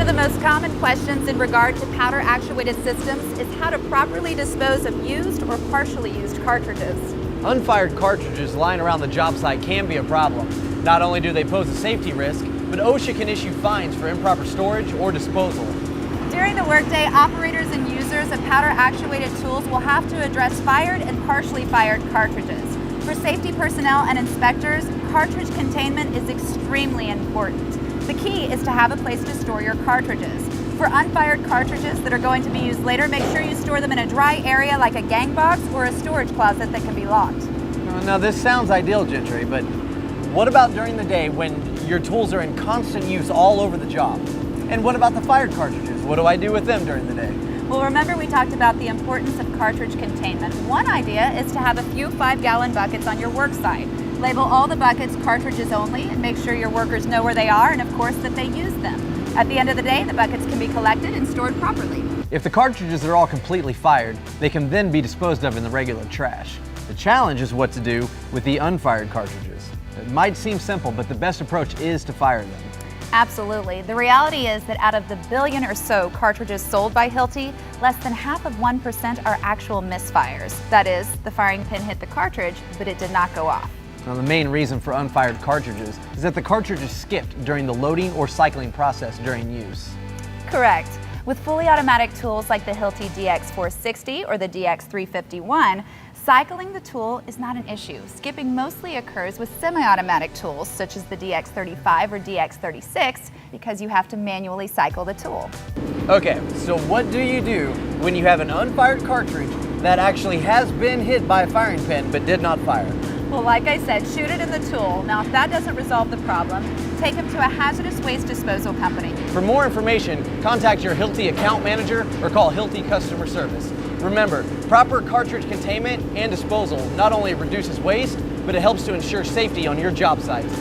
of the most common questions in regard to powder actuated systems is how to properly dispose of used or partially used cartridges. Unfired cartridges lying around the job site can be a problem. Not only do they pose a safety risk, but OSHA can issue fines for improper storage or disposal. During the workday, operators and users of powder actuated tools will have to address fired and partially fired cartridges. For safety personnel and inspectors, cartridge containment is extremely important. The key is to have a place to store your cartridges. For unfired cartridges that are going to be used later, make sure you store them in a dry area like a gang box or a storage closet that can be locked. Now this sounds ideal, Gentry, but what about during the day when your tools are in constant use all over the job? And what about the fired cartridges? What do I do with them during the day? Well, remember we talked about the importance of cartridge containment. One idea is to have a few 5-gallon buckets on your work site. Label all the buckets cartridges only and make sure your workers know where they are and of course that they use them. At the end of the day, the buckets can be collected and stored properly. If the cartridges are all completely fired, they can then be disposed of in the regular trash. The challenge is what to do with the unfired cartridges. It might seem simple, but the best approach is to fire them. Absolutely. The reality is that out of the billion or so cartridges sold by HILTI, less than 0.5% are actual misfires. That is, the firing pin hit the cartridge, but it did not go off. Now, the main reason for unfired cartridges is that the cartridge is skipped during the loading or cycling process during use. Correct. With fully automatic tools like the HILTI DX460 or the DX351, cycling the tool is not an issue. Skipping mostly occurs with semi-automatic tools such as the DX35 or DX36 because you have to manually cycle the tool. Okay, so what do you do when you have an unfired cartridge that actually has been hit by a firing pin but did not fire? Well, like I said, shoot it in the tool. Now, if that doesn't resolve the problem, take them to a hazardous waste disposal company. For more information, contact your HILTI account manager or call HILTI customer service. Remember, proper cartridge containment and disposal not only reduces waste, but it helps to ensure safety on your job sites.